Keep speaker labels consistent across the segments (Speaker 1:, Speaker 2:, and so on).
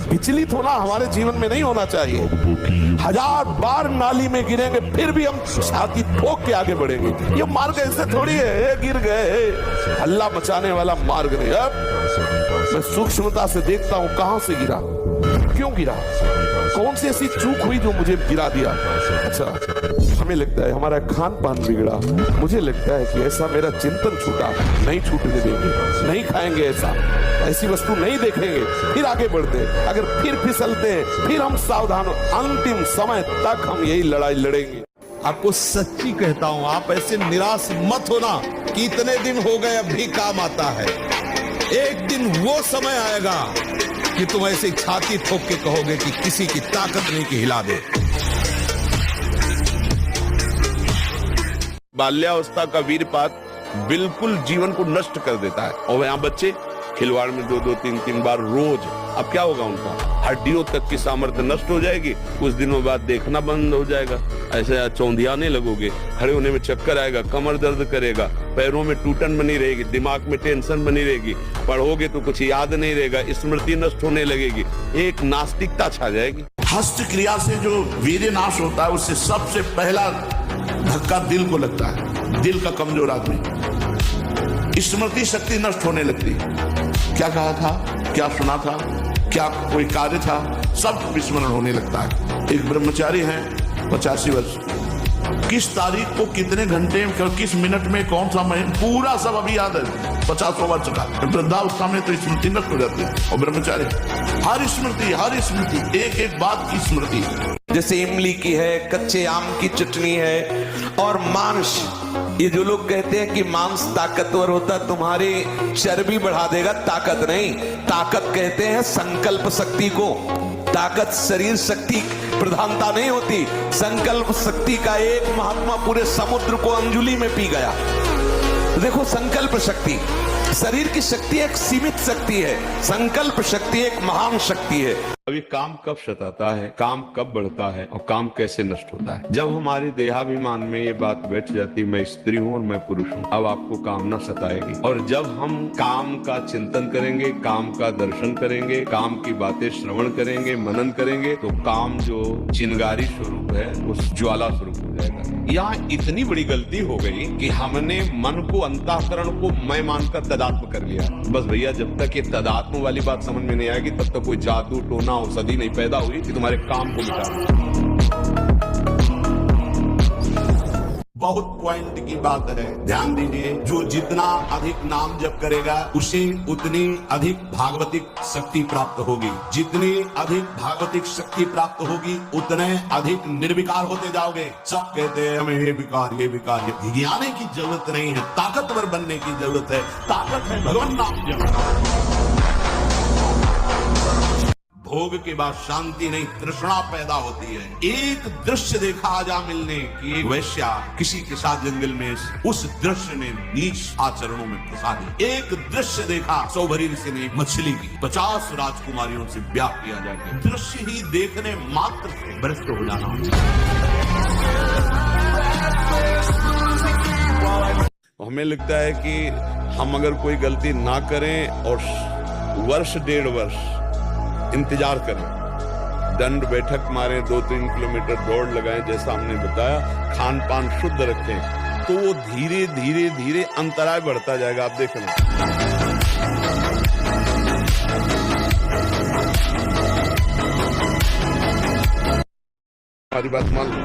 Speaker 1: विचलित होना हमारे जीवन में नहीं होना चाहिए। 1000 बार नाली में गिरेंगे फिर भी हम छाती ठोक के आगे बढ़ेंगे। ये मार्ग ऐसे थोड़ी है गिर गए, हल्ला मचाने वाला मार्ग नहीं। अब मैं सूक्ष्मता से देखता हूं कहां से गिरा, क्यों गिरा, कौन सी ऐसी चूक हुई जो मुझे गिरा दिया। अच्छा, हमें लगता है हमारा खान पान बिगड़ा, मुझे लगता है कि ऐसा मेरा चिंतन छूटा, नहीं छूटने देंगे, नहीं खाएंगे ऐसा, ऐसी वस्तु नहीं देखेंगे, फिर आगे बढ़ते। अगर फिर फिसलते हैं फिर हम सावधान, अंतिम समय तक हम यही लड़ाई लड़ेंगे।
Speaker 2: आपको सच्ची कहता हूं, आप ऐसे निराश मत होना कि इतने दिन हो गए अब भी काम आता है। एक दिन वो समय आएगा कि तुम ऐसे छाती ठोक के कहोगे कि किसी की ताकत नहीं कि हिला दे।
Speaker 3: बाल्यावस्था का वीरपात बिल्कुल जीवन को नष्ट कर देता है। और यहाँ बच्चे खिलवाड़ में 2-2, 3-3 बार रोज, अब क्या होगा उनका, हड्डियों तक की सामर्थ्य नष्ट हो जाएगी। कुछ दिनों बाद देखना बंद हो जाएगा, ऐसे चौंधियाने लगोगे, खड़े होने में चक्कर आएगा, कमर दर्द करेगा, पैरों में टूटन बनी रहेगी, दिमाग में टेंशन बनी रहेगी, पढ़ोगे तो कुछ याद नहीं रहेगा, स्मृति नष्ट होने लगेगी, एक नास्तिकता छा जाएगी।
Speaker 4: हस्त क्रिया से जो वीर्य नाश होता है उससे सबसे पहला धक्का दिल को लगता है। दिल का कमजोर आदमी, स्मृति शक्ति नष्ट होने लगती है। क्या कहा था, क्या सुना था, क्या कोई कार्य था, सब विस्मरण होने लगता है। एक ब्रह्मचारी है 85 वर्ष, किस तारीख को कितने घंटे में किस मिनट में कौन सा महीना पूरा सब अभी याद है। 50 वर्ष का वृद्धावस्था में तो स्मृति नष्ट हो जाती है। और ब्रह्मचारी हर स्मृति एक एक बात की स्मृति,
Speaker 1: जैसे इमली की है, कच्चे आम की चटनी है, और मांस। ये जो लोग कहते हैं कि मांस ताकतवर होता, तुम्हारी चर्बी बढ़ा देगा, ताकत नहीं। ताकत कहते हैं संकल्प शक्ति को। ताकत शरीर शक्ति प्रधानता नहीं होती। संकल्प शक्ति का एक महात्मा पूरे समुद्र को अंजुली में पी गया। देखो, संकल्प शक्ति, शरीर की शक्ति एक सीमित शक्ति है, संकल्प शक्ति एक महान शक्ति है।
Speaker 3: अभी काम कब सताता है, काम कब बढ़ता है और काम कैसे नष्ट होता है। जब हमारे देहाभिमान में ये बात बैठ जाती, मैं स्त्री हूँ और मैं पुरुष हूँ, अब आपको काम न सताएगी। और जब हम काम का चिंतन करेंगे, काम का दर्शन करेंगे, काम की बातें श्रवण करेंगे, मनन करेंगे, तो काम जो चिंगारी स्वरूप है उस ज्वाला स्वरूप हो जाएगा। यहाँ इतनी बड़ी गलती हो गई कि हमने मन को, अंतःकरण को मैं मानकर तदात्म कर लिया। बस भैया, जब तक ये तदात्म वाली बात समझ में नहीं आएगी तब तक कोई जादू टोना औषधि नहीं पैदा हुई कि तुम्हारे काम को मिटा।
Speaker 4: बहुत पॉइंट की बात है, ध्यान दीजिए। जो जितना अधिक नाम जप करेगा उसे उतनी अधिक भागवतिक शक्ति प्राप्त होगी। जितनी अधिक भागवतिक शक्ति प्राप्त होगी उतने अधिक निर्विकार होते जाओगे। सब कहते हैं हमें ये विकार, ये विकार, ये गिराने की जरूरत नहीं है, ताकतवर बनने की जरूरत है। ताकत है भगवान नाम जप। भोग के बाद शांति नहीं, तृष्णा पैदा होती है। एक दृश्य देखा आजा मिलने की, एक वैश्या किसी के साथ जंगल में, उस दृश्य ने नीच आचरणों में फंसा दी। एक दृश्य देखा सौभरी ऋषि ने मछली की 50 राजकुमारियों से ब्याह किया जाए। दृश्य ही देखने मात्र से भ्रष्ट हो जाना।
Speaker 3: हमें लगता है कि हम अगर कोई गलती ना करें और वर्ष 1.5 वर्ष इंतजार करें, दंड बैठक मारें, 2-3 किलोमीटर दौड़ लगाएं, जैसा हमने बताया, खान पान शुद्ध रखें, तो वो धीरे धीरे धीरे अंतराय बढ़ता जाएगा। आप देखना, हमारी बात मान लो।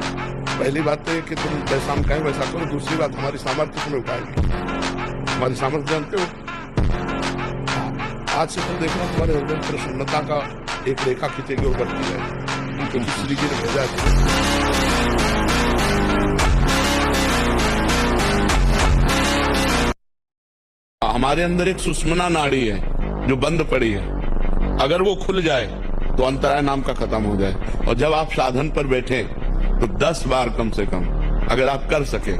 Speaker 3: पहली बात तो है कि तुम जैसा हम कहें वैसा करो। दूसरी बात, हमारी सामर्थ्य तुम्हें उठाएगी। हमारी सामर्थ्य जानते हो, आज से तुम देखना तुम्हारे हृदय में प्रसन्नता का एक रेखा खींचेगी और बढ़ती जाएगी, क्योंकि श्री जी ने भेजा है। हमारे अंदर एक सुषुम्ना नाड़ी है जो बंद पड़ी है, अगर वो खुल जाए तो अंतराय नाम का खत्म हो जाए। और जब आप साधन पर बैठे तो 10 बार कम से कम अगर आप कर सके,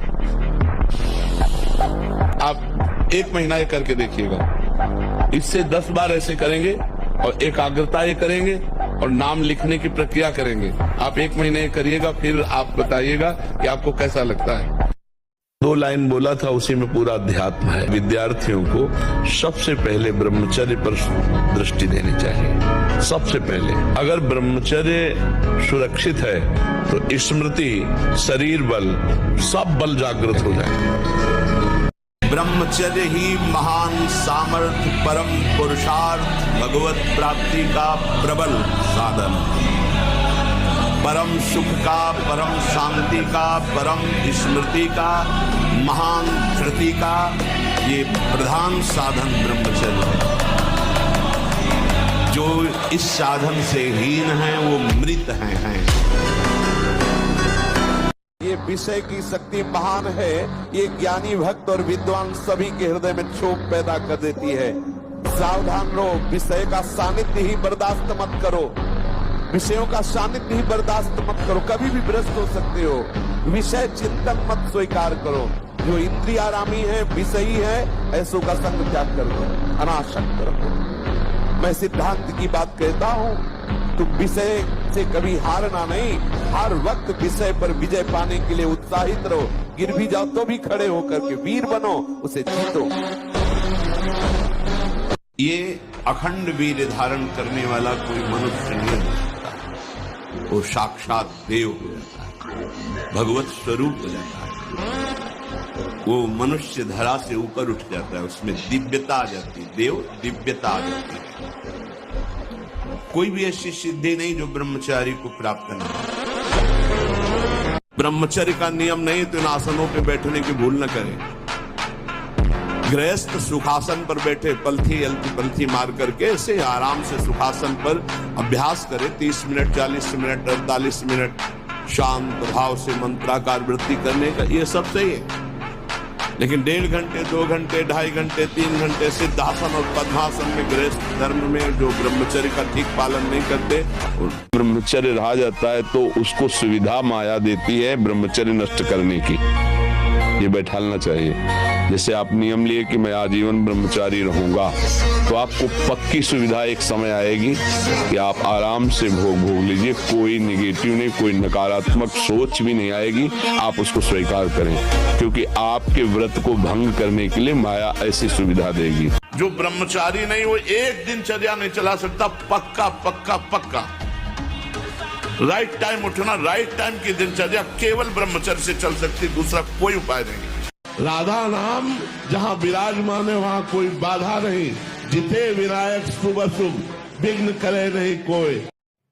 Speaker 3: आप 1 महीना ये करके देखिएगा। इससे 10 बार ऐसे करेंगे और एकाग्रता ये करेंगे और नाम लिखने की प्रक्रिया करेंगे। आप 1 महीने करिएगा, फिर आप बताइएगा कि आपको कैसा लगता है।
Speaker 4: 2 लाइन बोला था, उसी में पूरा अध्यात्म है। विद्यार्थियों को सबसे पहले ब्रह्मचर्य पर दृष्टि देनी चाहिए। सबसे पहले अगर ब्रह्मचर्य सुरक्षित है तो स्मृति, शरीर बल, सब बल जागृत हो जाए।
Speaker 3: ब्रह्मचर्य ही महान सामर्थ्य, परम पुरुषार्थ, भगवत प्राप्ति का प्रबल साधन, परम सुख का, परम शांति का, परम स्मृति का, महान धृति का ये प्रधान साधन ब्रह्मचर्य है। जो इस साधन से हीन है वो मृत हैं।
Speaker 1: ये विषय की शक्ति महान है। ये ज्ञानी भक्त और विद्वान सभी के हृदय में क्षोभ पैदा कर देती है। सावधान रहो, विषय का सानिध्य ही बर्दाश्त मत करो। विषयों का सानिध्य ही बर्दाश्त मत करो। कभी भी भ्रष्ट हो सकते हो। विषय चिंतन मत स्वीकार करो। जो इंद्रियारामी है, विषयी है, ऐसों का संग त्याग कर दो, अनासक्त रखो। मैं सिद्धांत की बात कहता हूँ, तुम विषय से कभी हारना नहीं, हर वक्त विषय पर विजय पाने के लिए उत्साहित रहो। गिर भी जाओ तो भी खड़े होकर के वीर बनो, उसे जीतो।
Speaker 3: ये अखंड वीर धारण करने वाला कोई मनुष्य नहीं हो सकता। वो साक्षात देव हो जाता है, भगवत स्वरूप हो जाता है। वो मनुष्य धरा से ऊपर उठ जाता है, उसमें दिव्यता आ जाती है, देव दिव्यता आ जाती है। कोई भी ऐसी सिद्धि नहीं जो ब्रह्मचारी को प्राप्त नहीं। ब्रह्मचर्य का नियम नहीं तो इन आसनों पे बैठने की भूल न करें। गृहस्थ सुखासन पर बैठे पलथी अलती पलथी मार करके ऐसे आराम से सुखासन पर अभ्यास करे। 30 मिनट, 40 मिनट, 48 मिनट शांत भाव से मंत्राकार वृत्ति करने का, ये सब सही है। लेकिन 1.5 घंटे, 2 घंटे, 2.5 घंटे, 3 घंटे सिद्धासन और पद्मासन में गृहस्थ धर्म में जो ब्रह्मचर्य का ठीक पालन नहीं करते, ब्रह्मचर्य रहा जाता है तो उसको सुविधा माया देती है ब्रह्मचर्य नष्ट करने की। ये बैठालना चाहिए। जैसे आप नियम लिए कि मैं आजीवन ब्रह्मचारी रहूंगा, तो आपको पक्की सुविधा एक समय आएगी कि आप आराम से भोग लीजिए। कोई निगेटिव नहीं, कोई नकारात्मक सोच भी नहीं आएगी। आप उसको स्वीकार करें, क्योंकि आपके व्रत को भंग करने के लिए माया ऐसी सुविधा देगी।
Speaker 4: जो ब्रह्मचारी नहीं वो एक दिनचर्या नहीं चला सकता। पक्का पक्का पक्का राइट टाइम उठना, राइट टाइम की दिनचर्या केवल ब्रह्मचर्य से चल सकती, दूसरा कोई उपाय नहीं। राधा नाम जहाँ विराजमान है वहाँ कोई बाधा नहीं। जिते विनायक शुभ शुभ, विघ्न करे नहीं कोई।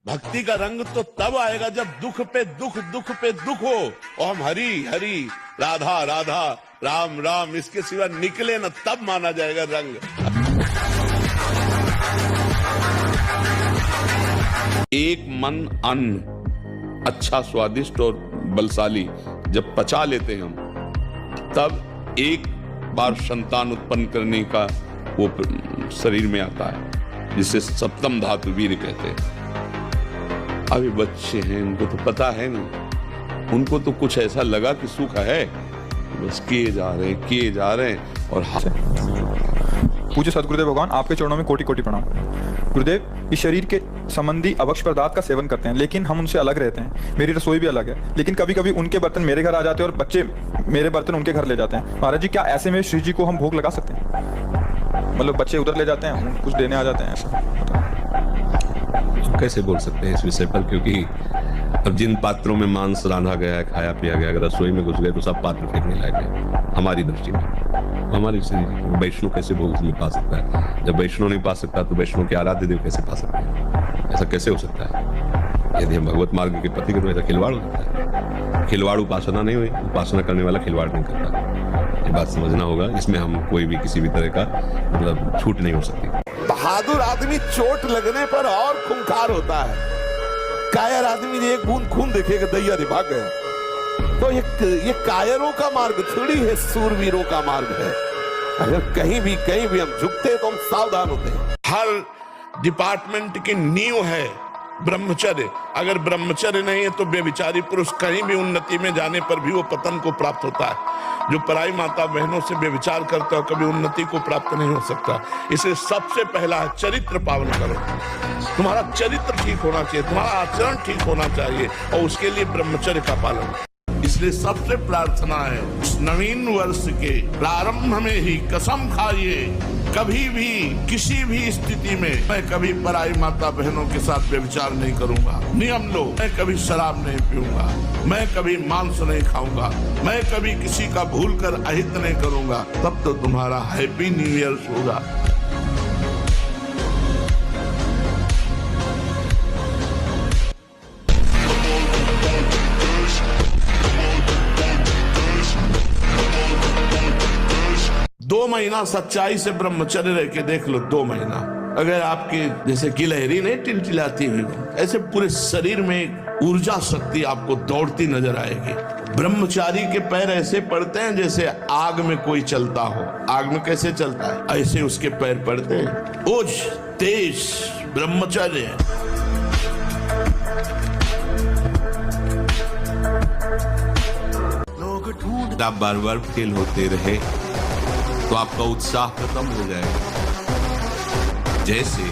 Speaker 4: भक्ति का रंग तो तब आएगा जब दुख पे दुख, दुख पे दुख हो और हम हरि हरि, राधा राधा, राम राम इसके सिवा निकले न, तब माना जाएगा रंग।
Speaker 3: एक मन अन्न अच्छा, स्वादिष्ट और बलशाली जब पचा लेते हैं हम, तब एक बार संतान उत्पन्न करने का वो शरीर में आता है, जिसे सप्तम धातु वीर कहते हैं। अभी बच्चे हैं, उनको तो पता है नहीं, उनको तो कुछ ऐसा लगा कि सुख है, बस किए जा रहे हैं और
Speaker 5: पूज्य सदगुरुदेव भगवान, आपके चरणों में कोटि कोटि प्रणाम। गुरुदेव, इस शरीर के संबंधी अभक्ष पदार्थ का सेवन करते हैं, लेकिन हम उनसे अलग रहते हैं। मेरी रसोई भी अलग है, लेकिन कभी कभी उनके बर्तन मेरे घर आ जाते हैं और बच्चे मेरे बर्तन उनके घर ले जाते हैं। महाराज जी, क्या ऐसे में श्री जी को हम भोग लगा सकते हैं? मतलब बच्चे उधर ले जाते हैं, कुछ देने आ जाते हैं, ऐसा
Speaker 3: कैसे बोल सकते हैं इस विषय पर? क्योंकि अब जिन पात्रों में मांस रांधा गया है, खाया पिया गया, अगर रसोई में घुस गए तो सब पात्र फेंकने लायक है हमारी दृष्टि में। हमारी वैष्णव कैसे भोग उसमें पा सकता है? जब वैष्णव नहीं पा सकता तो वैष्णव के आराध्य देव कैसे पा सकते हैं? ऐसा कैसे हो सकता है? यदि हम भगवत मार्ग के पति के तो ऐसा खिलवाड़ हो सकता है। खिलवाड़ उपासना नहीं हुई, उपासना करने वाला खिलवाड़ नहीं करता। ये बात समझना होगा। इसमें हम कोई भी किसी भी तरह का मतलब छूट नहीं हो सकती।
Speaker 1: बहादुर आदमी चोट लगने पर और खूंखार होता है। कायर आदमी एक बूंद खून देखेगा, दैया रे भाग गया। तो ये कायरों का मार्ग थोड़ी है, सूरवीरों का मार्ग है। अगर कहीं भी हम झुकते तो हम सावधान होते हैं।
Speaker 4: हर डिपार्टमेंट की नींव है ब्रह्मचर्य। अगर ब्रह्मचर्य नहीं है तो बेविचारी पुरुष कहीं भी उन्नति में जाने पर भी वो पतन को प्राप्त होता है। जो पराई माता बहनों से बेविचार करता है कभी उन्नति को प्राप्त नहीं हो सकता। इसे सबसे पहला है चरित्र पावन करो। तुम्हारा चरित्र ठीक होना चाहिए, तुम्हारा आचरण ठीक होना चाहिए, और उसके लिए ब्रह्मचर्य का पालन। इसलिए सबसे प्रार्थना है, इस नवीन वर्ष के प्रारंभ में ही कसम खाइए, कभी भी किसी भी स्थिति में मैं कभी पराई माता बहनों के साथ व्यभिचार नहीं करूंगा। नियम लो, मैं कभी शराब नहीं पीऊंगा, मैं कभी मांस नहीं खाऊंगा, मैं कभी किसी का भूल कर अहित नहीं करूंगा। तब तो तुम्हारा हैप्पी न्यू ईयर होगा। दो महीना सच्चाई से ब्रह्मचर्य रह के देख लो। 2 महीना अगर आपकी जैसे गिलहरी नहीं टिलटिलाती हुई, ऐसे पूरे शरीर में एक ऊर्जा शक्ति आपको दौड़ती नजर आएगी। ब्रह्मचारी के पैर ऐसे पड़ते हैं जैसे आग में कोई चलता हो। आग में कैसे चलता है, ऐसे उसके पैर पड़ते हैं। ओज तेज ब्रह्मचर्य।
Speaker 3: आप बार बार फेल होते रहे तो आपका उत्साह खत्म हो जाएगा। जैसे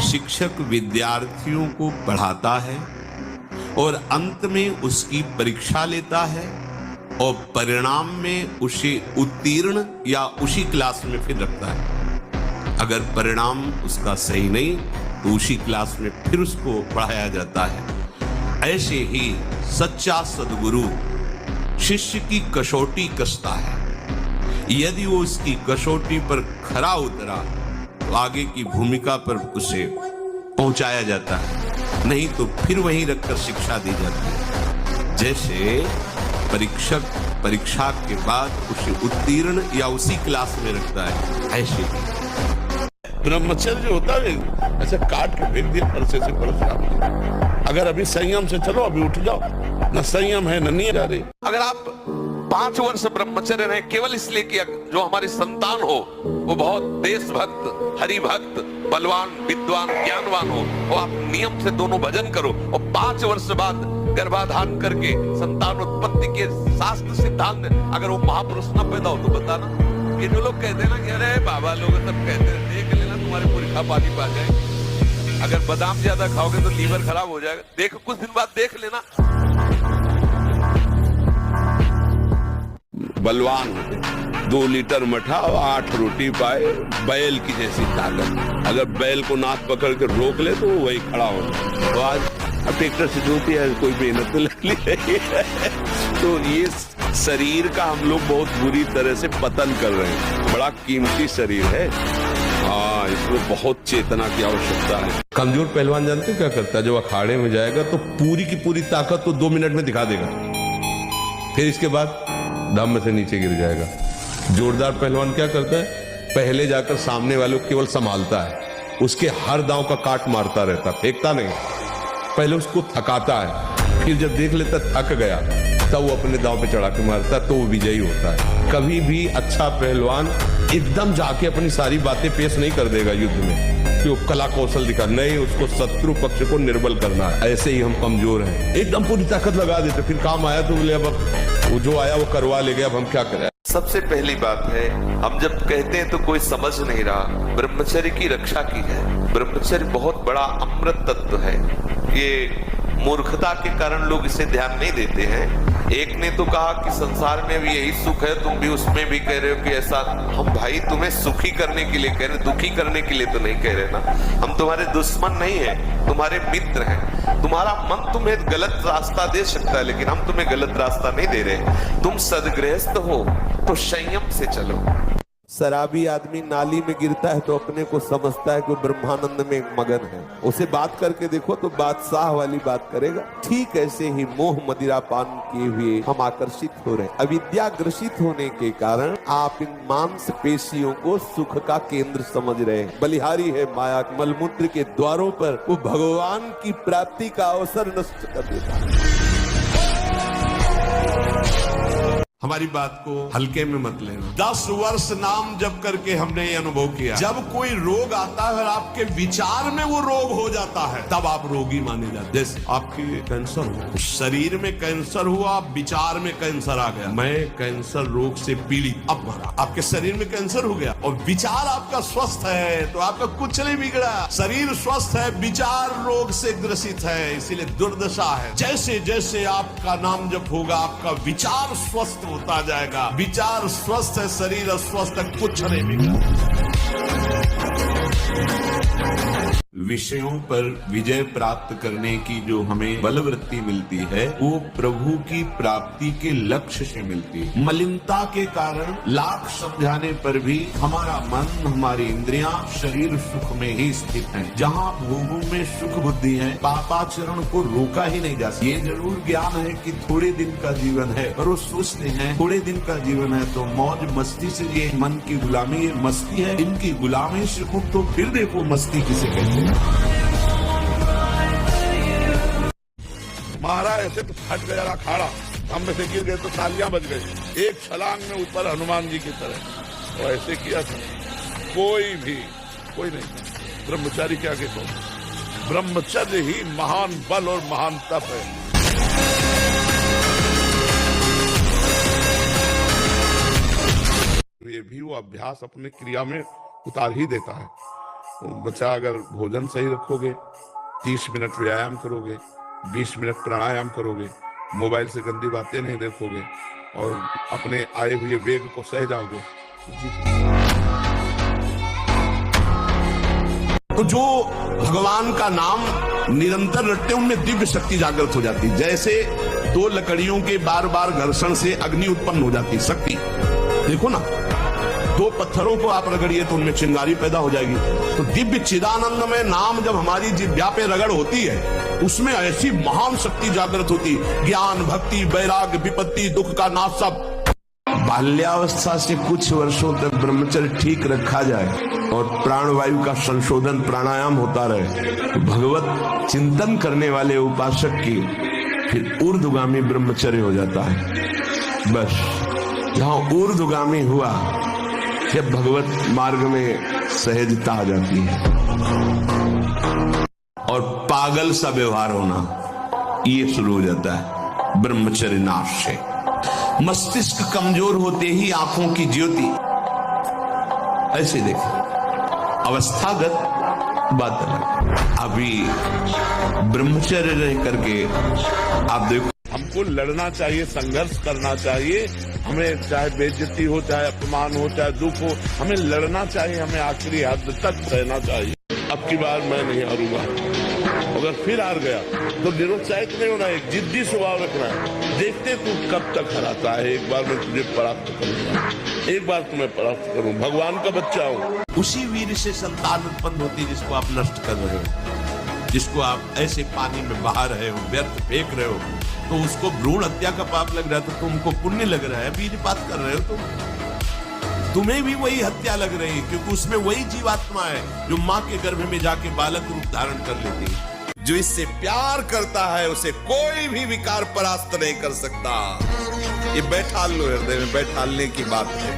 Speaker 3: शिक्षक विद्यार्थियों को पढ़ाता है और अंत में उसकी परीक्षा लेता है और परिणाम में उसे उत्तीर्ण या उसी क्लास में फिर रखता है। अगर परिणाम उसका सही नहीं तो उसी क्लास में फिर उसको पढ़ाया जाता है। ऐसे ही सच्चा सद्गुरु शिष्य की कसौटी कसता है। यदि वो उसकी कसौटी पर खरा उतरा तो आगे की भूमिका पर उसे पहुंचाया जाता है, नहीं तो फिर वहीं रखकर शिक्षा दी जाती है। जैसे परीक्षक परीक्षा के बाद उसे उत्तीर्ण या उसी क्लास में रखता है, ऐसे
Speaker 4: ब्रह्मचर्य होता है ऐसे काट के फेंक दिया परसे से परस। अगर अभी संयम से चलो, अभी उठ जाओ। न संयम है न नींद आ रही।
Speaker 6: अगर आप 5 वर्ष ब्रह्मचर्य रहे केवल इसलिए कि जो हमारी संतान हो वो बहुत देशभक्त, हरिभक्त, बलवान, विद्वान, ज्ञानवान हो, और आप नियम से दोनों भजन करो और 5 वर्ष बाद गर्भाधान करके संतान उत्पत्ति के शास्त्र सिद्धांत अगर वो महापुरुष न पैदा हो तो बताना। ये जो लोग कहते हैं ना कि अरे बाबा लोग सब कहते हैं देख लेना तुम्हारे पुरखा पानी पा जाए, अगर बादाम ज्यादा खाओगे तो लीवर खराब हो जाएगा। देखो कुछ दिन बाद देख लेना।
Speaker 3: बलवान 2 लीटर मठा और 8 रोटी पाए, बैल की जैसी ताकत। अगर बैल को नाक पकड़ के रोक ले तो वही खड़ा हो जाए। तो आज अब ट्रैक्टर से जोती है, कोई मेहनत तो लगती है। तो ये शरीर का हम लोग बहुत बुरी तरह से पतन कर रहे हैं। बड़ा कीमती शरीर है, हाँ, इसमें बहुत चेतना की आवश्यकता है। कमजोर पहलवान जानते हो क्या करता है? जब अखाड़े में जाएगा तो पूरी की पूरी ताकत तो 2 मिनट में दिखा देगा, फिर इसके बाद दम से नीचे गिर जाएगा। जोरदार पहलवान क्या करता है? पहले जाकर सामने वालों को केवल संभालता है, उसके हर दांव का काट मारता रहता, फेंकता नहीं। पहले उसको थकाता है, फिर जब देख लेता थक गया तब वो अपने दांव पे चढ़ा के मारता है, तो वो विजयी होता है। कभी भी अच्छा पहलवान एकदम जाके अपनी सारी बातें पेश नहीं कर देगा युद्ध में कि वो कला कौशल दिखा, नहीं, उसको शत्रु पक्ष को निर्बल करना है। ऐसे ही हम कमजोर हैं, एकदम पूरी ताकत लगा देते, फिर काम आया तो बोले अब वो जो आया वो करवा ले गया, अब हम क्या करें।
Speaker 6: सबसे पहली बात है, हम जब कहते हैं तो कोई समझ नहीं रहा, ब्रह्मचर्य की रक्षा की है। ब्रह्मचर्य बहुत बड़ा अमृत तत्व है। ये मूर्खता के कारण लोग इसे ध्यान नहीं देते हैं। एक ने तो कहा कि संसार में भी यही सुख है, तुम भी उसमें भी कह रहे हो कि ऐसा। हम भाई तुम्हें सुखी करने के लिए कह रहे, दुखी करने के लिए तो नहीं कह रहे ना। हम तुम्हारे दुश्मन नहीं है, तुम्हारे मित्र हैं। तुम्हारा मन तुम्हें गलत रास्ता दे सकता है, लेकिन हम तुम्हें गलत रास्ता नहीं दे रहे। तुम सद्गृहस्थ हो तो संयम से चलो।
Speaker 1: शराबी आदमी नाली में गिरता है तो अपने को समझता है कि ब्रह्मानंद में मगन है। उसे बात करके देखो तो बादशाह वाली बात करेगा। ठीक ऐसे ही मोह मदिरा पान किए हुए हम आकर्षित हो रहे हैं। अविद्या ग्रसित होने के कारण आप इन मांस पेशियों को सुख का केंद्र समझ रहे हैं। बलिहारी है माया, मलमूत्र के द्वारों पर वो भगवान की प्राप्ति का अवसर नष्ट कर देता है।
Speaker 4: हमारी बात को हल्के में मत लेना। 10 वर्ष नाम जप करके हमने ये अनुभव किया, जब कोई रोग आता है और आपके विचार में वो रोग हो जाता है, तब आप रोगी माने जाते। जैसे आपके कैंसर हो, शरीर में कैंसर हुआ, विचार में कैंसर आ गया, मैं कैंसर रोग से पीड़ित, अब मरा। आपके शरीर में कैंसर हो गया और विचार आपका स्वस्थ है, तो आपका कुछ नहीं बिगड़ा। शरीर स्वस्थ है, विचार रोग से ग्रसित है, इसीलिए दुर्दशा है। जैसे जैसे आपका नाम जप होगा, आपका विचार स्वस्थ होता जाएगा। विचार स्वस्थ है, शरीर अस्वस्थ है, कुछ नहीं बिगड़ा। विषयों पर विजय प्राप्त करने की जो हमें बलवृत्ति मिलती है, वो प्रभु की प्राप्ति के लक्ष्य से मिलती है। मलिनता के कारण लाख समझाने पर भी हमारा मन, हमारी इंद्रियां, शरीर सुख में ही स्थित है। जहाँ भोगों में सुख बुद्धि है, पापाचरण को रोका ही नहीं जा सकता। ये जरूर ज्ञान है कि थोड़े दिन का जीवन है, पर वो सोचते हैं थोड़े दिन का जीवन है तो मौज मस्ती से, ये मन की गुलामी, ये मस्ती है, इनकी गुलामी से खुद तो फिर देखो मस्ती किसे कहते हैं।
Speaker 1: महाराज ऐसे तो फट गया अखाड़ा, हम में से गिर गए तो तालियां बज गई, एक छलांग में ऊपर हनुमान जी की तरह। और ऐसे किया था, कोई नहीं। ब्रह्मचारी क्या कहते हो, ब्रह्मचर्य ही महान बल और महान तप है। ये भी वो अभ्यास अपने क्रिया में उतार ही देता है। बच्चा अगर भोजन सही रखोगे, 30 मिनट व्यायाम करोगे, 20 मिनट प्राणायाम करोगे, मोबाइल से गंदी बातें नहीं देखोगे और अपने आए हुए वेग को सह जाओगे,
Speaker 4: तो जो भगवान का नाम निरंतर रटते उनमें दिव्य शक्ति जागृत हो जाती है। जैसे 2 लकड़ियों के बार बार घर्षण से अग्नि उत्पन्न हो जाती है, शक्ति। देखो ना, 2 पत्थरों को आप रगड़िए तो उनमें चिंगारी पैदा हो जाएगी। तो दिव्य चिदानंद में नाम जब हमारी जिह्वा पे रगड़ होती है, उसमें ऐसी महान शक्ति जागृत होती, ज्ञान, भक्ति, वैराग्य, विपत्ति, दुख का नाश सब। बाल्यावस्था से कुछ वर्षों तक ब्रह्मचर्य ठीक रखा जाए और प्राणवायु का संशोधन प्राणायाम होता रहे, तो भगवत चिंतन करने वाले उपासक की फिर ऊर्ध्वगामी ब्रह्मचर्य हो जाता है। बस जहां ऊर्ध्वगामी हुआ, जब भगवत मार्ग में सहजता आ जाती है और पागल सा व्यवहार होना, ये शुरू हो जाता है ब्रह्मचर्य नाश से। मस्तिष्क कमजोर होते ही आंखों की ज्योति, ऐसे देखो, अवस्थागत बात अलग। अभी ब्रह्मचर्य रह करके आप देखो,
Speaker 1: हमको लड़ना चाहिए, संघर्ष करना चाहिए, हमें चाहे बेइज्जती हो, चाहे अपमान हो, चाहे दुख हो, हमें लड़ना चाहिए, हमें आखिरी हद तक रहना चाहिए। अब की बार मैं नहीं हारूंगा, अगर फिर हार गया तो निरुत्साहित नहीं होना, एक जिद्दी स्वभाव रखना है। देखते तू कब तक हराता है, एक बार मैं तुझे परास्त करूंगा, एक बार तुम्हें परास्त करूं, भगवान का बच्चा हूं।
Speaker 4: उसी वीर से संतान उत्पन्न होती जिसको आप नष्ट कर रहे हो, जिसको आप ऐसे पानी में बहा रहे हो, व्यर्थ फेंक रहे हो, तो उसको भ्रूण हत्या का पाप लग रहा है, तो तुमको पुण्य लग रहा है, वीरपात कर रहे हो तुम्हें भी वही हत्या लग रही है, क्योंकि उसमें वही जीवात्मा है जो माँ के गर्भ में जाके बालक रूप धारण कर लेती है। जो इससे प्यार करता है उसे कोई भी विकार परास्त नहीं कर सकता। ये बैठाल लो हृदय में, बैठालने की बात है।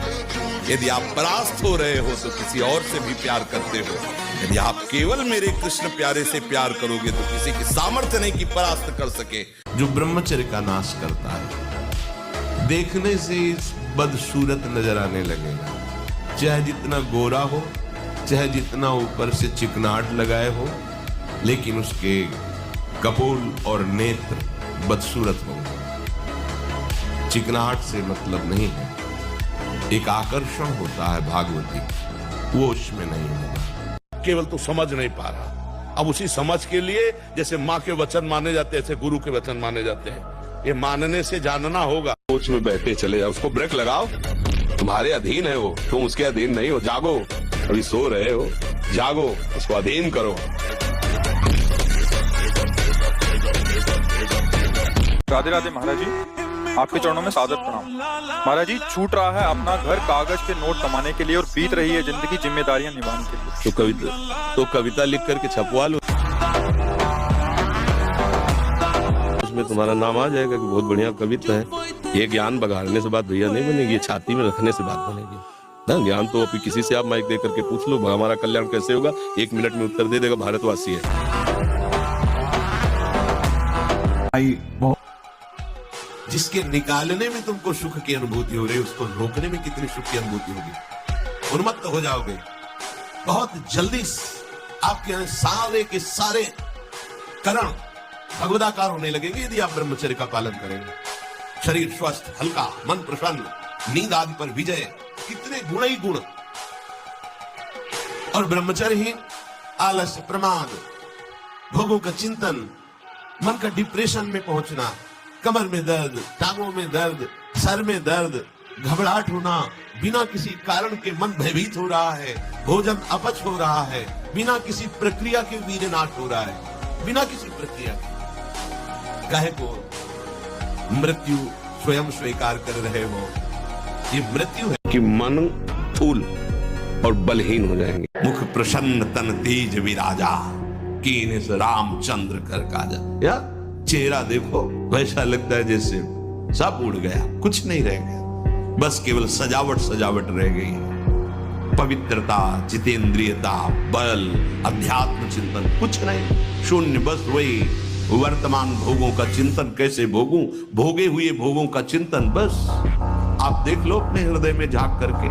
Speaker 4: यदि आप परास्त हो रहे हो तो किसी और से भी प्यार करते हो। यदि आप केवल मेरे कृष्ण प्यारे से प्यार करोगे तो किसी की सामर्थ्य नहीं कि परास्त कर सके। जो ब्रह्मचर्य का नाश करता है, देखने से बदसूरत नजर आने लगेगा, चाहे जितना गोरा हो, चाहे जितना ऊपर से चिकनाट लगाए हो, लेकिन उसके कपोल और नेत्र बदसूरत होंगे। चिकनाहट से मतलब नहीं है, एक आकर्षण होता है भागवती, वो उसमें नहीं होगा।
Speaker 1: केवल तो समझ नहीं पा रहा। अब उसी समझ के लिए जैसे माँ के वचन माने जाते हैं, ऐसे गुरु के वचन माने जाते हैं। ये मानने से जानना होगा।
Speaker 3: सोच में बैठे चले जाओ, उसको ब्रेक लगाओ, तुम्हारे अधीन है वो, तुम उसके अधीन नहीं हो। जागो, अभी सो रहे हो, जागो, उसको अधीन करो।
Speaker 5: राधे राधे महाराज जी, आपके चरणों में सादर प्रणाम। महाराज जी, छूट रहा है अपना घर कागज के नोट कमाने के लिए और बीत रही है जिंदगी जिम्मेदारियां निभाने के लिए।
Speaker 3: तो कविता लिख करके छपवा लो, उसमें तुम्हारा नाम आ जाएगा कि बहुत बढ़िया कविता है।
Speaker 7: ये ज्ञान बघाड़ने से बात भैया नहीं बनेगी, ये छाती में रखने से बात बनेगी ना। ज्ञान तो अभी किसी से आप माइक दे करके पूछ लो हमारा कल्याण कैसे होगा, 1 मिनट में उत्तर दे देगा भारतवासी है।
Speaker 1: जिसके निकालने में तुमको सुख की अनुभूति हो रही है, उसको रोकने में कितनी सुख की अनुभूति होगी। उन्मत्त हो जाओगे बहुत जल्दी। आपके सारे के सारे करण भगवदाकार होने लगेंगे यदि आप ब्रह्मचर्य का पालन करेंगे। शरीर स्वस्थ, हल्का, मन प्रसन्न, नींद आदि पर विजय, कितने गुण ही गुण। और ब्रह्मचर्य ही आलस्य, प्रमाद, भोगों का चिंतन, मन का डिप्रेशन में पहुंचना, कमर में दर्द, टांगों में दर्द, सर में दर्द, घबराहट होना, बिना किसी कारण के मन भयभीत हो रहा है, भोजन अपच हो रहा है, बिना किसी प्रक्रिया के वीरनाश हो रहा है, बिना किसी प्रक्रिया के। काहे को मृत्यु स्वयं स्वीकार कर रहे हो, ये मृत्यु है
Speaker 3: कि मन थूल और बलहीन हो जाएंगे।
Speaker 1: मुख प्रसन्न तन तेज विराजा, कीने से रामचंद्र कर काजा। या चेहरा देखो वैसा लगता है जैसे सब उड़ गया, कुछ नहीं रह गया, बस केवल सजावट सजावट रह गई है। पवित्रता, जितेंद्रियता, बल, अध्यात्म चिंतन कुछ नहीं, शून्य। बस वही वर्तमान भोगों का चिंतन, कैसे भोगूं, भोगे हुए भोगों का चिंतन। बस आप देख लो अपने हृदय में झांक करके।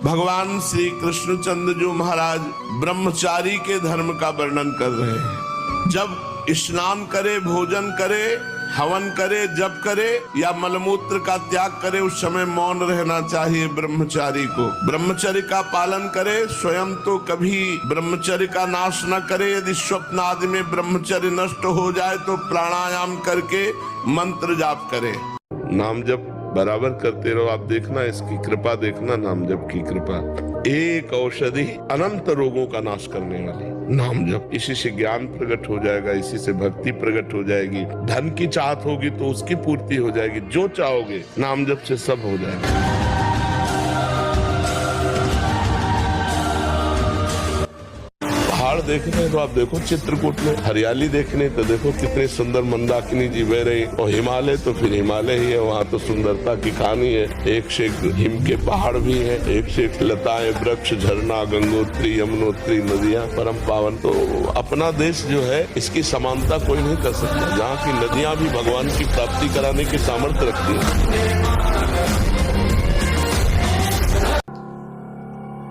Speaker 1: भगवान श्री कृष्णचंद्र जो महाराज ब्रह्मचारी के धर्म का वर्णन कर रहे हैं। जब स्नान करे, भोजन करे, हवन करे, जप करे या मलमूत्र का त्याग करे, उस समय मौन रहना चाहिए ब्रह्मचारी को। ब्रह्मचर्य का पालन करे, स्वयं तो कभी ब्रह्मचर्य का नाश न करे। यदि स्वप्न आदि में ब्रह्मचर्य नष्ट हो जाए तो प्राणायाम करके मंत्र जाप करे।
Speaker 3: नाम जप बराबर करते रहो। आप देखना इसकी कृपा, देखना नाम जप की कृपा। एक औषधि अनंत रोगों का नाश करने वाली नाम जप। इसी से ज्ञान प्रकट हो जाएगा, इसी से भक्ति प्रकट हो जाएगी। धन की चाहत होगी तो उसकी पूर्ति हो जाएगी। जो चाहोगे नाम जप से सब हो जाएगा। पहाड़ देखने तो आप देखो चित्रकूट में, हरियाली देखने तो देखो कितने सुंदर मंदाकिनी जी बह रही। और हिमालय तो फिर हिमालय ही है, वहाँ तो सुंदरता की कहानी है। एक से एक हिम के पहाड़ भी हैं, एक से एक लताएं, वृक्ष, झरना, गंगोत्री, यमुनोत्री, नदियाँ, परम पावन। तो अपना देश जो है इसकी समानता कोई नहीं कर सकता, जहाँ की नदियाँ भी भगवान की प्राप्ति कराने की सामर्थ्य रखती है।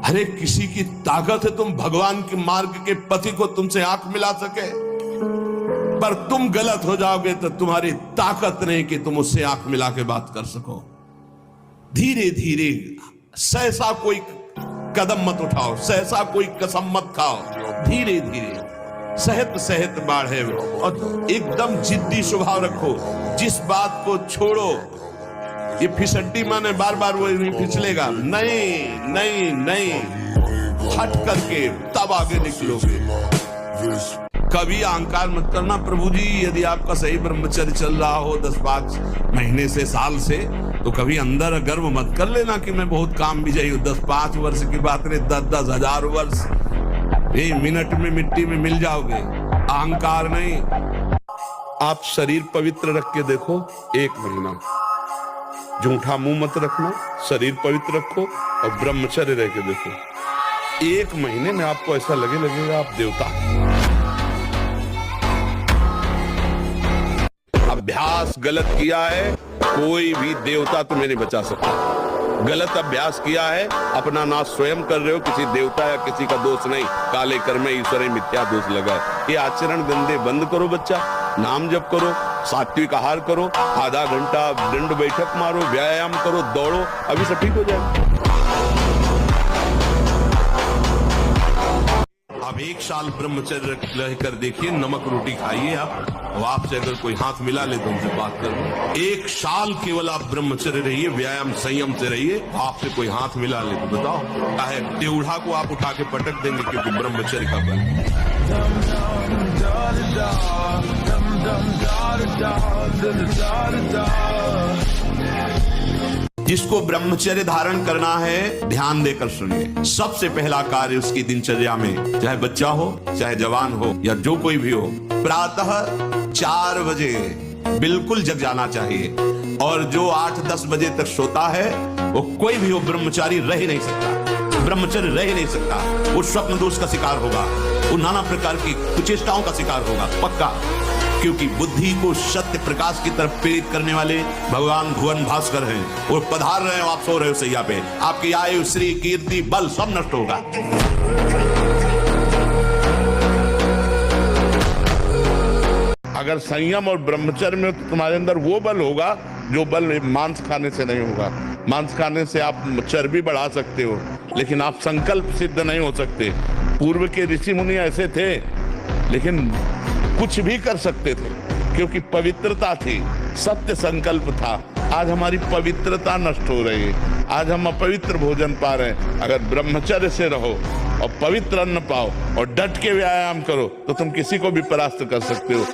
Speaker 1: अरे किसी की ताकत है तुम भगवान के मार्ग के पति को तुमसे आंख मिला सके, पर तुम गलत हो जाओगे तो तुम्हारी ताकत नहीं कि तुम उससे आंख मिला के बात कर सको। धीरे धीरे सहसा कोई कदम मत उठाओ, सहसा कोई कसम मत खाओ। धीरे धीरे सहत सहत बाढ़े और एकदम जिद्दी स्वभाव रखो। जिस बात को छोड़ो, ये फिसड्डी माने बार बार वो फिसलेगा नहीं, नहीं, नहीं, हट करके तब आगे निकलोगे। कभी अहंकार मत करना। प्रभु जी यदि आपका सही ब्रह्मचर्य चल रहा हो 10-5 महीने से, साल से, तो कभी अंदर गर्व मत कर लेना कि मैं बहुत काम विजयी हूं। 10-5 वर्ष की बात नहीं, 10-10 हजार वर्ष 1 मिनट में मिट्टी में मिल जाओगे। अहंकार नहीं।
Speaker 3: आप शरीर पवित्र रख के देखो, 1 महीना झूठा मुंह मत रखना, शरीर पवित्र रखो और ब्रह्मचर्य रह के देखो। 1 महीने में आपको ऐसा लगेगा आप देवता। अभ्यास गलत किया है, कोई भी देवता तुम्हें नहीं बचा सकता। गलत अभ्यास किया है, अपना नाश स्वयं कर रहे हो, किसी देवता या किसी का दोष नहीं। काले कर्म ईश्वर मिथ्या दोष लगा है। ये आचरण गंदे बंद करो बच्चा, नाम जप करो, सात्विक आहार करो, आधा घंटा दंड बैठक मारो, व्यायाम करो, दौड़ो, अभी सब ठीक हो जाएगा।
Speaker 1: आप 1 साल ब्रह्मचर्य रह कर देखिए, नमक रोटी खाइए आप, और आपसे अगर कोई हाथ मिला ले तो उनसे बात करो। 1 साल केवल आप ब्रह्मचर्य रहिए, व्यायाम संयम से रहिए, आपसे कोई हाथ मिला ले तो बताओ, चाहे टेढ़ा को आप उठा के पटक देंगे, क्योंकि ब्रह्मचर्य का बल। जिसको ब्रह्मचर्य धारण करना है ध्यान देकर सुनिए। सबसे पहला कार्य उसकी दिनचर्या में, चाहे बच्चा हो, चाहे जवान हो या जो कोई भी हो, प्रातः 4 बजे
Speaker 4: बिल्कुल जग जाना चाहिए। और जो 8-10 बजे तक सोता है वो कोई भी हो ब्रह्मचारी रह ही नहीं सकता, ब्रह्मचर्य रह ही नहीं सकता। वो स्वप्न दोष का शिकार होगा, वो नाना प्रकार की कुचेष्टाओं का शिकार होगा पक्का। क्योंकि बुद्धि को सत्य प्रकाश की तरफ प्रेरित करने वाले भगवान भुवन भास्कर हैं। वो पधार रहे हो, आप सो रहे हो सैया पे, आपकी आयु श्री कीर्ति बल सब नष्ट होगा।
Speaker 1: अगर संयम और ब्रह्मचर्य में तो तुम्हारे अंदर वो बल होगा जो बल मांस खाने से नहीं होगा। मांस खाने से आप चर्बी बढ़ा सकते हो, लेकिन आप संकल्प सिद्ध नहीं हो सकते। पूर्व के ऋषि मुनि ऐसे थे, लेकिन कुछ भी कर सकते थे क्योंकि पवित्रता थी, सत्य संकल्प था। आज हमारी पवित्रता नष्ट हो रही है, आज हम अपवित्र भोजन पा रहे हैं। अगर ब्रह्मचर्य से रहो और पवित्र अन्न पाओ और डट के व्यायाम करो तो तुम किसी को भी परास्त कर सकते हो।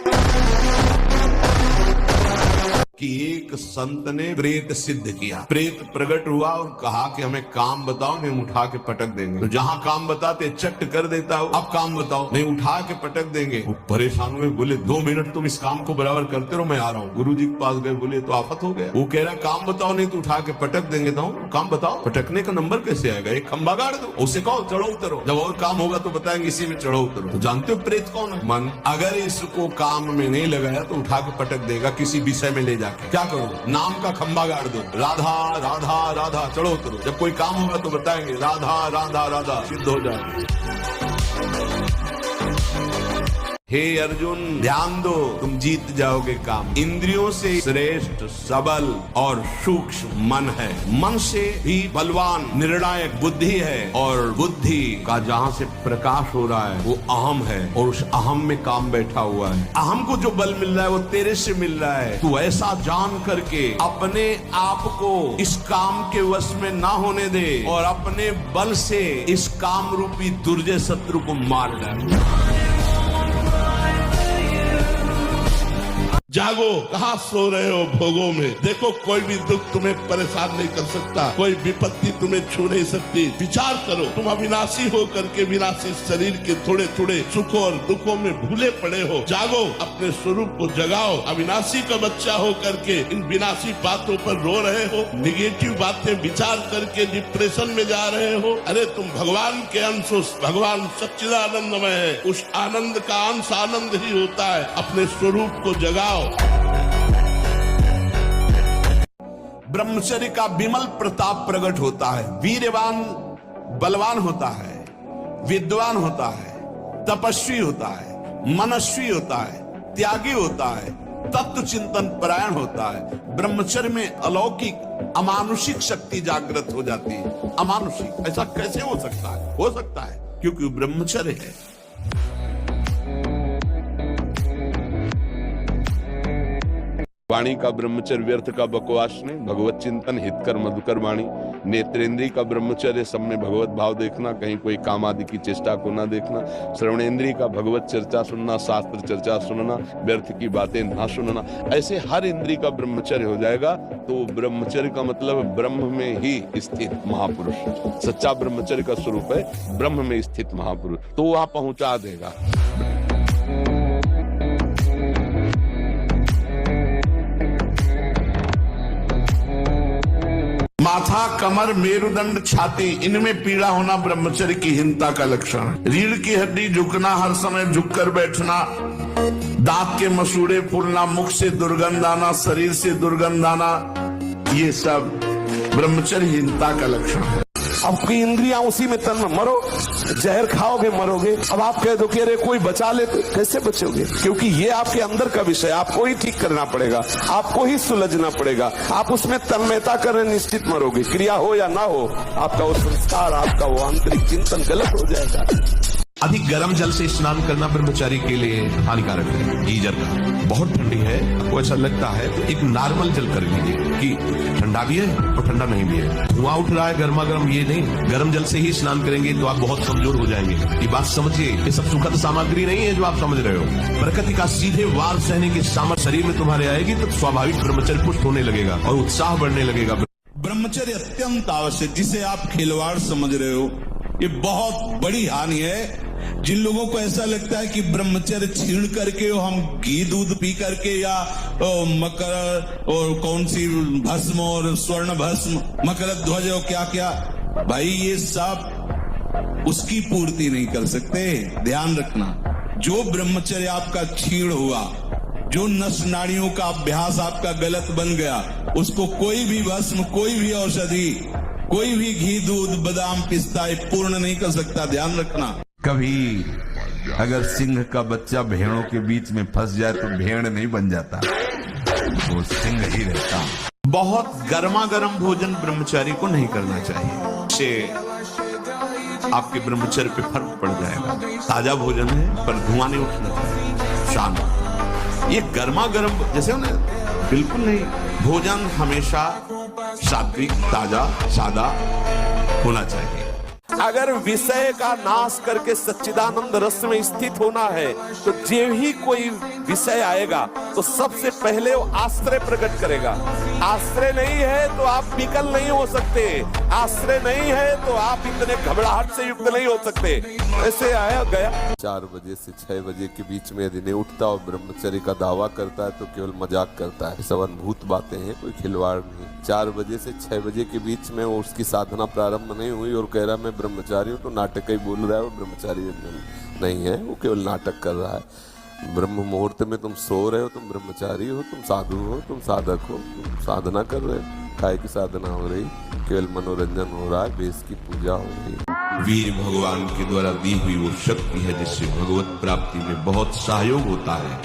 Speaker 4: कि एक संत ने प्रेत सिद्ध किया, प्रेत प्रकट हुआ और कहा कि हमें काम बताओ, नहीं उठा के पटक देंगे। तो जहां काम बताते चट कर देता हो, अब काम बताओ, नहीं उठा के पटक देंगे। वो परेशान हुए, बोले 2 मिनट तुम इस काम को बराबर करते रहो, मैं आ रहा हूँ। गुरुजी के पास गए, बोले तो आफत हो गया। वो कह रहा काम बताओ, नहीं तो उठा के पटक देंगे। तो काम बताओ, पटकने का नंबर कैसे आएगा? एक खंबा गाड़ दो, उसे कहो चढ़ो उतरो, जब और काम होगा तो बताएंगे इसी में चढ़ो उतरो। तो जानते हो प्रेत कौन है? मन। अगर इसको काम में नहीं लगाया तो उठा के पटक देगा किसी विषय में ले जाके। क्या करो? नाम का खंबा गाड़ दो, राधा राधा राधा, चढ़ो उतरो, जब कोई काम होगा तो बताएंगे राधा राधा राधा, सिद्ध हो जाएगा। हे अर्जुन ध्यान दो, तुम जीत जाओगे काम। इंद्रियों से श्रेष्ठ सबल और सूक्ष्म मन है, मन से भी बलवान निर्णायक बुद्धि है, और बुद्धि का जहां से प्रकाश हो रहा है वो अहम है, और उस अहम में काम बैठा हुआ है। अहम को जो बल मिल रहा है वो तेरे से मिल रहा है। तू ऐसा जान करके अपने आप को इस काम के वश में ना होने दे और अपने बल से इस काम रूपी दुर्जय शत्रु को मार डाल।
Speaker 1: जागो, कहाँ सो रहे हो भोगों में? देखो कोई भी दुख तुम्हें परेशान नहीं कर सकता, कोई विपत्ति तुम्हें छू नहीं सकती। विचार करो, तुम अविनाशी हो करके विनाशी शरीर के थोड़े थोड़े सुखों और दुखों में भूले पड़े हो। जागो, अपने स्वरूप को जगाओ। अविनाशी का बच्चा हो करके इन विनाशी बातों पर रो रहे हो, निगेटिव बातें विचार करके डिप्रेशन में जा रहे हो। अरे तुम भगवान के अंश हो, भगवान सच्चिदानंदमय है, उस आनंद का अंश आनंद ही होता है। अपने स्वरूप को जगाओ।
Speaker 4: ब्रह्मचर्य का विमल प्रताप प्रकट होता है। वीरवान बलवान होता है, विद्वान होता है, तपस्वी होता है, मनस्वी होता है, त्यागी होता है, तत्व चिंतन परायण होता है। ब्रह्मचर्य में अलौकिक अमानुषिक शक्ति जागृत हो जाती है। अमानुषिक ऐसा कैसे हो सकता है? हो सकता है क्योंकि ब्रह्मचर्य है।
Speaker 3: वाणी का ब्रह्मचर्य व्यर्थ का बकवास नहीं, भगवत चिंतन हितकर मधुकर वाणी। नेत्रेंद्रिय का ब्रह्मचर्य सब में भगवत भाव देखना, कहीं कोई काम आदि की चेष्टा को ना देखना। श्रवणेंद्रिय का भगवत चर्चा सुनना, शास्त्र चर्चा सुनना, व्यर्थ की बातें ना सुनना। ऐसे हर इंद्रिय का ब्रह्मचर्य हो जाएगा तो ब्रह्मचर्य का मतलब ब्रह्म में ही स्थित महापुरुष। सच्चा ब्रह्मचर्य का स्वरूप है ब्रह्म में स्थित महापुरुष, तो वहां पहुंचा देगा।
Speaker 4: माथा, कमर, मेरुदंड, छाती, इनमें पीड़ा होना ब्रह्मचर्य की हीनता का लक्षण है। रीढ़ की हड्डी झुकना, हर समय झुककर बैठना, दांत के मसूड़े फूलना, मुख से दुर्गंध आना, शरीर से दुर्गंध आना, ये सब ब्रह्मचर्यहीनता का लक्षण है।
Speaker 1: आपकी इंद्रियां उसी में तन में, मरो, जहर खाओगे मरोगे। अब आप कह दो कि अरे कोई बचा ले, तो कैसे बचोगे? क्योंकि ये आपके अंदर का विषय, आपको ही ठीक करना पड़ेगा, आपको ही सुलझना पड़ेगा। आप उसमें तन्मयता करें, निश्चित मरोगे। क्रिया हो या ना हो, आपका वो संस्कार, आपका वो आंतरिक चिंतन गलत हो जाएगा।
Speaker 8: अधिक गर्म जल से स्नान करना ब्रह्मचारी के लिए हानिकारक है। गीजर का बहुत ठंडी है, आपको ऐसा लगता है तो एक नॉर्मल जल कर लीजिए कि ठंडा भी है और ठंडा नहीं भी है। धुआं उठ रहा है गर्मा गर्म, ये नहीं, गर्म जल से ही स्नान करेंगे तो आप बहुत कमजोर हो जाएंगे। ये बात समझिए, ये सब सुखद सामग्री नहीं है जो आप समझ रहे हो। प्रकृति का सीधे वार सहने की सामर्थ्य शरीर में तुम्हारे आएगी तो स्वाभाविक ब्रह्मचर्य पुष्ट होने लगेगा और उत्साह बढ़ने लगेगा।
Speaker 2: ब्रह्मचर्य अत्यंत आवश्यक, जिसे आप खिलवाड़ समझ रहे हो, ये बहुत बड़ी हानि है। जिन लोगों को ऐसा लगता है कि ब्रह्मचर्य छीण करके हम घी दूध पी करके या मकर और कौन सी भस्म और स्वर्ण भस्म मकर ध्वज और क्या क्या, भाई ये सब उसकी पूर्ति नहीं कर सकते। ध्यान रखना, जो ब्रह्मचर्य आपका छीण हुआ, जो नस नाड़ियों का अभ्यास आपका गलत बन गया, उसको कोई भी भस्म, कोई भी औषधि, कोई भी घी दूध बादाम पिस्ता पूर्ण नहीं कर सकता। ध्यान रखना।
Speaker 9: कभी अगर सिंह का बच्चा भेड़ों के बीच में फंस जाए तो भेड़ नहीं बन जाता, वो सिंह ही रहता।
Speaker 3: बहुत गर्मा गर्म भोजन ब्रह्मचारी को नहीं करना चाहिए, इससे आपके ब्रह्मचर्य पे फर्क पड़ जाएगा। ताजा भोजन है पर धुआं नहीं उठना चाहिए, शांत। ये गर्मा गर्म जैसे ना, बिल्कुल नहीं। भोजन हमेशा सात्विक, ताजा, सादा होना चाहिए।
Speaker 1: अगर विषय का नाश करके सच्चिदानंद रस में स्थित होना है तो जो ही कोई विषय आएगा तो सबसे पहले वो आश्रय प्रकट करेगा। आश्रय नहीं है तो आप विकल नहीं हो सकते, आश्रय नहीं है तो आप इतने घबराहट से युक्त नहीं हो सकते। ऐसे आया गया
Speaker 10: 4 बजे से 6 बजे के बीच में यदि नहीं उठता और ब्रह्मचर्य का दावा करता है तो केवल मजाक करता है। सब अनुभूत बातें हैं, कोई खिलवाड़ नहीं। 4 बजे से 6 बजे के बीच में उसकी साधना प्रारंभ नहीं हुई और कह रहा मैं ब्रह्मचारी हूँ, तो नाटक ही बोल रहा है, वो ब्रह्मचारी नहीं है, वो केवल नाटक कर रहा है। ब्रह्म मुहूर्त में तुम सो रहे हो, तुम ब्रह्मचारी हो, तुम साधु हो, तुम साधक हो, तुम साधना कर रहे हो। काय की साधना हो रही, केवल मनोरंजन हो रहा है, बेस की पूजा हो रही।
Speaker 8: वीर भगवान के द्वारा दी हुई वो शक्ति है जिससे भगवत प्राप्ति में बहुत सहयोग होता है।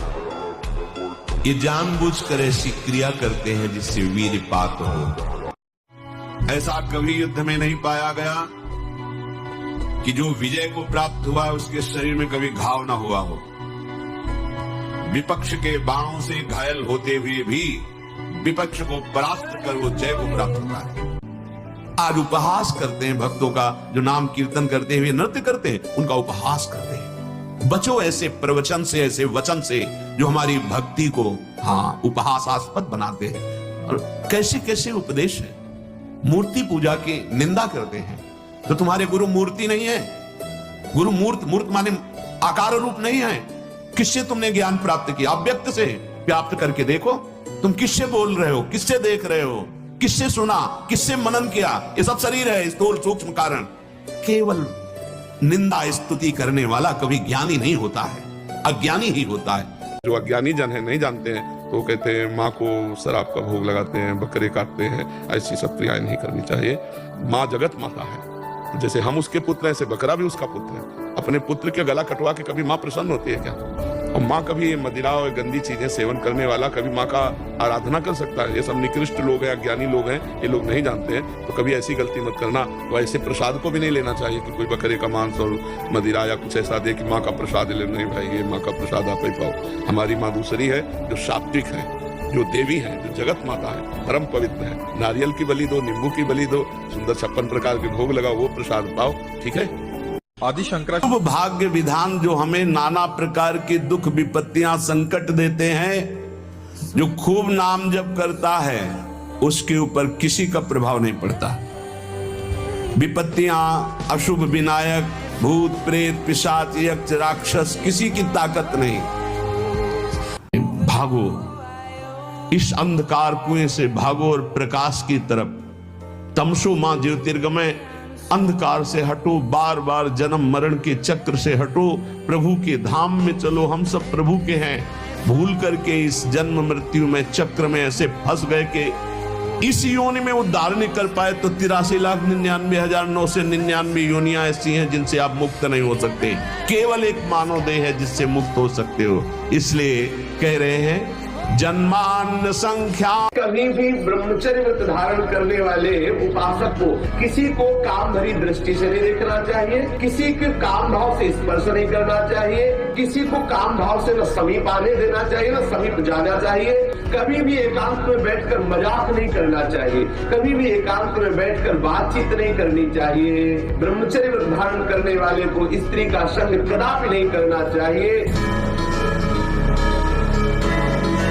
Speaker 8: ये जानबूझकर ऐसी क्रिया करते हैं जिससे वीरपात हो।
Speaker 4: ऐसा कभी युद्ध में नहीं पाया गया कि जो विजय को प्राप्त हुआ उसके शरीर में कभी घाव न हुआ हो। विपक्ष के बाणों से घायल होते हुए भी विपक्ष को परास्त कर वो जय को प्राप्त होता है। आज उपहास करते हैं भक्तों का, जो नाम कीर्तन करते हुए नृत्य करते हैं उनका उपहास करते हैं। बचो ऐसे प्रवचन से, ऐसे वचन से जो हमारी भक्ति को उपहासास्पद बनाते हैं। और कैसे कैसे उपदेश है, मूर्ति पूजा की निंदा करते हैं। तो तुम्हारे गुरु मूर्ति नहीं है, गुरु मूर्त माने आकार रूप नहीं है। किससे तुमने ज्ञान प्राप्त किया? अव्यक्त से प्राप्त करके देखो। तुम किससे बोल रहे हो, किससे देख रहे हो, किससे सुना, किससे मनन किया? ये सब शरीर है, स्थूल सूक्ष्म कारण। केवल निंदा स्तुति करने वाला कभी ज्ञानी नहीं होता है, अज्ञानी ही होता है।
Speaker 3: जो अज्ञानी जन है, नहीं जानते हैं, तो कहते हैं माँ को शराब का भोग लगाते हैं, बकरे काटते हैं, ऐसी सब क्रियाएं नहीं करनी चाहिए। माँ जगत माता है, जैसे हम उसके पुत्र हैं, ऐसे बकरा भी उसका पुत्र है। अपने पुत्र के गला कटवा के कभी माँ प्रसन्न होती है क्या? और माँ कभी मदिरा और गंदी चीजें सेवन करने वाला कभी माँ का आराधना कर सकता है? ये सब निकृष्ट लोग हैं, अज्ञानी लोग हैं, ये लोग नहीं जानते हैं। तो कभी ऐसी गलती मत करना। तो ऐसे प्रसाद को भी नहीं लेना चाहिए कि कोई बकरे का मांस और मदिरा या कुछ ऐसा दे कि माँ का प्रसाद ले। नहीं भाई, ये माँ का प्रसाद आप ही पाओ। हमारी माँ दूसरी है, जो सात्विक है, जो देवी है, जो जगत माता है, परम पवित्र है। नारियल की बलि दो, नींबू की बलि दो, सुंदर 56 प्रकार के भोग लगाओ, वो प्रसाद पाओ, ठीक है।
Speaker 5: आदि शंकराचार्य
Speaker 4: भाग्य विधान जो हमें नाना प्रकार की दुख विपत्तियां संकट देते हैं, जो खूब नाम जप करता है उसके ऊपर किसी का प्रभाव नहीं पड़ता। विपत्तियां, अशुभ विनायक, भूत प्रेत, पिशाच, यक्ष, राक्षस, किसी की ताकत नहीं। भागो इस अंधकार कुएं से, भागो और प्रकाश की तरफ। तमसो मां ज्योतिर्गमय, अंधकार से हटो, बार बार जन्म मरण के चक्र से हटो, प्रभु के धाम में चलो। हम सब प्रभु के हैं। भूल करके इस जन्म मृत्यु में चक्र में ऐसे फंस गए कि इस योनि में उद्धार नहीं कर पाए। तो 83,99,999 योनियां ऐसी हैं जिनसे आप मुक्त नहीं हो सकते। केवल एक मानव देह है जिससे मुक्त हो सकते हो। इसलिए कह रहे हैं जन्मान्न संख्या।
Speaker 11: कभी भी ब्रह्मचर्य व्रत धारण करने वाले उपासक को किसी को काम भरी दृष्टि से नहीं देखना चाहिए, किसी के काम भाव से स्पर्श नहीं करना चाहिए, किसी को काम भाव से न समीप आने देना चाहिए, न समीप जाना चाहिए। कभी भी एकांत में बैठकर मजाक नहीं करना चाहिए, कभी भी एकांत में बैठकर बातचीत नहीं करनी चाहिए। ब्रह्मचर्य व्रत धारण करने वाले को स्त्री का संग कदापि नहीं करना चाहिए।